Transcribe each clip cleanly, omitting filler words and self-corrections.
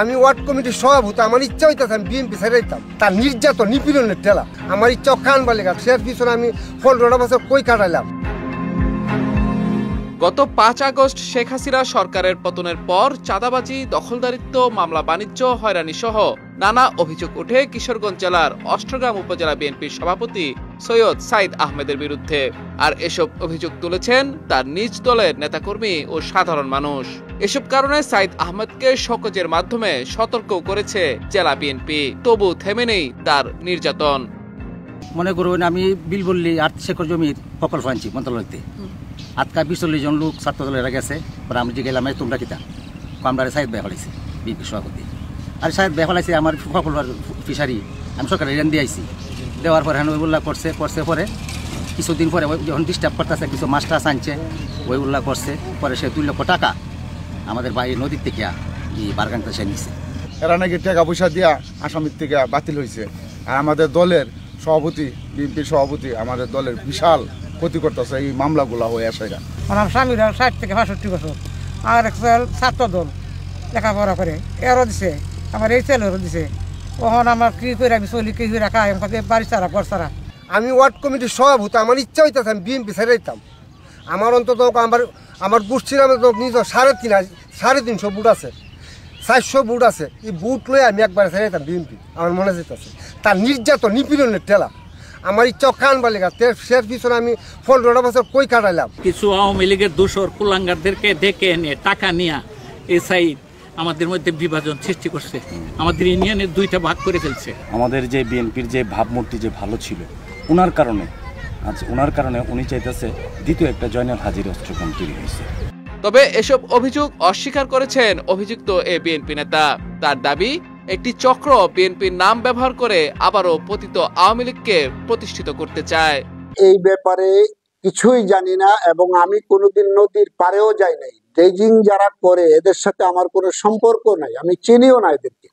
আমি ওয়ার্ড কমিটির সভাপতি, আমার ইচ্ছা হইতেছে আমি বিএনপি ছেড়াইতাম। তার নির্যাতন নিপীড়নের ঠেলা আমার ইচ্ছা খান বালিকা শের পিছনে আমি 15 বছর কই কাটাইলাম। গত 5 আগস্ট শেখ হাসিনা সরকারের পতনের পর চাঁদাবাজি, দখলদারিত্ব, মামলা বাণিজ্য, হয়রানি সহ নানা অভিযোগ ওঠে কিশোরগঞ্জ জেলার অষ্টগ্রাম উপজেলা বিএনপির সভাপতি সৈয়দ সাইদ আহমেদের বিরুদ্ধে। আর এসব অভিযোগ তুলেছেন তার নিজ দলের নেতাকর্মী ও সাধারণ মানুষ। এসব কারণে সাইদ আহমেদকে শোকজের মাধ্যমে সতর্ক করেছে জেলা বিএনপি। তবু থেমে নেই তার নির্যাতন। মনে করুন আমি বিল বললি 8 একর জমির প্রকল্প আনছি মন্ত্রণালয়তে। আজকা 20-40 জন লোক ছাত্র দলেরা গেছে, পরে আমি যে গেলাম তোমরা কিতা আমরা সাহেব ব্যয় ফলাইছি বিএনপি সভাপতি। আর সাহেব ব্যয় ফলাইছি আমার প্রকল্প ফিশারি আমি সরকারে ঋণ দিয়ে আইসি। দেওয়ার পরে ওই উল্লাহ করছে পরে কিছুদিন পরে যখন ডিস্টার্ব করতেছে কিছু মাছ টাছ আনছে, ওই উল্লাহ করছে। পরে সে 2 লক্ষ টাকা আমাদের বাড়ির নদীর থেকে বারগানটা সে নিচ্ছে। এরা নাকি টাকা পয়সা দিয়া আসামির থেকে বাতিল হয়েছে। আর আমাদের দলের সভাপতি, বিএনপির সভাপতি আমাদের দলের বিশাল ক্ষতি করতেছে এই মামলাগুলো হয়ে আসে। আমার স্বামীরা 60 থেকে 65 বছর, আর এক ছাত্র দল লেখাপড়া করে এরও দিছে, আমার এই ছেলেরও দিছে। ওখানে আমার কি করে আমি চলি, কি করে খাই, বাড়ি ছাড়া ঘর ছাড়া। আমি ওয়ার্ড কমিটির সভাপতি, আমার ইচ্ছা হইতেছে আমি বিএনপি ছেড়াইতাম। আমার অন্তত আমার বুট ছিল নিজ 350 বুট আছে, 400 বুট আছে। এই বুট লয়ে আমি একবার ছেড়াইতাম বিএনপি। আমার মনে যেতেছে তার নির্যাতন নিপীড়নের ঠেলা আমার ইচ্ছা খান বালিকা শের পিছনে আমি 15 বছর কই কাটাইলাম। কিছু আওয়ামী লীগের দোসর কুলাঙ্গারদেরকে ডেকে এনে টাকা নিয়ে এই সাইড আমাদের মধ্যে বিভাজন সৃষ্টি করছে, আমাদের ইউনিয়নের 2টা ভাগ করে ফেলছে। আমাদের যে বিএনপির যে ভাবমূর্তি যে ভালো ছিল ওনার কারণে উনি চাইতেছে দ্বিতীয় একটা জয়নাল হাজির অস্ত্রগ্রাম তৈরি হয়েছে। তবে এসব অভিযোগ অস্বীকার করেছেন অভিযুক্ত এই বিএনপি নেতা। তার দাবি একটি চক্র বিএনপির নাম ব্যবহার করে আবারও পতিত আওয়ামী লীগকে প্রতিষ্ঠিত করতে চায়। এই ব্যাপারে কিছুই জানি না এবং আমি কোনোদিন নদীর পারেও যাই নাই। ড্রেজিং যারা করে এদের সাথে আমার কোনো সম্পর্ক নাই, আমি চিনিও না এদেরকে।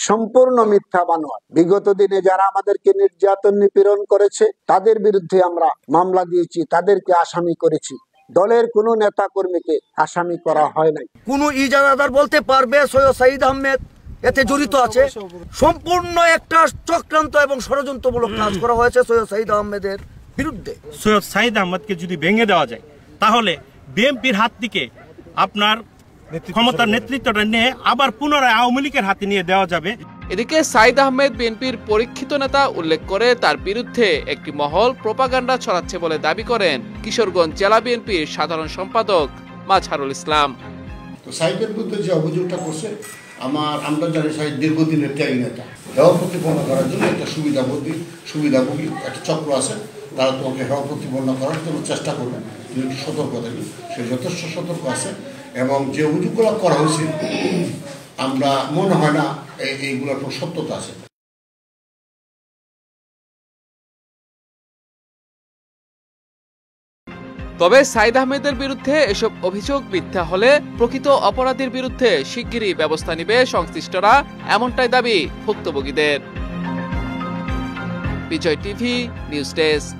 সম্পূর্ণ মিথ্যা বানোয়াট। বিগত দিনে যারা আমাদেরকে নির্যাতন নিপীড়ন করেছে তাদের বিরুদ্ধে আমরা মামলা দিয়েছি, তাদেরকে আসামি করেছি। দলের কোনো নেতা কর্মীকে আসামি করা হয় নাই। কোন ইজারাদার বলতে পারবে সৈয়দ সাইদ আহমেদ এতে জড়িত আছে? সম্পূর্ণ একটা চক্রান্ত এবং ষড়যন্ত্রমূলক কাজ করা হয়েছে সৈয়দ সাইদ আহমেদের বিরুদ্ধে। সৈয়দ সাইদ আহমেদকে যদি ভেঙে দেওয়া যায় তাহলে বিএনপির হাত থেকে আপনার ক্ষমতার নেতৃত্বটা নিয়ে আবার পুনরায় আওয়ামী লীগের হাতে নিয়ে দেওয়া যাবে। এদিকে সাইদ আহমেদ বিএনপির পরীক্ষিত নেতা উল্লেখ করে তার বিরুদ্ধে একটি মহল প্রোপাগান্ডা ছড়াচ্ছে বলে দাবি করেন কিশোরগঞ্জ জেলা বিএনপির সাধারণ সম্পাদক মাজহারুল ইসলাম। তো সাইদের বিরুদ্ধে যে অভিযোগটা করছে আমরা জানি সাইদ দীর্ঘদিনের ত্যাগী নেতা। হেওয়া প্রতিপন্ন করার জন্য একটা সুবিধাভোগী একটা চক্র আছে, তারা তোমাকে হেওয়া প্রতিপন্ন করার জন্য চেষ্টা করবে। তুমি সতর্ক থাকবে, সে যথেষ্ট সতর্ক আছে এবং যে অভিযোগগুলো করা হয়েছে আমরা মনে হয় না এইগুলোর সত্যতা আছে। তবে সাইদ আহমেদের বিরুদ্ধে এসব অভিযোগ মিথ্যা হলে প্রকৃত অপরাধীর বিরুদ্ধে শিগগিরই ব্যবস্থা নেবে সংশ্লিষ্টরা, এমনটাই দাবি ভুক্তভোগীদের। বিজয় টিভি নিউজ ডেস্ক।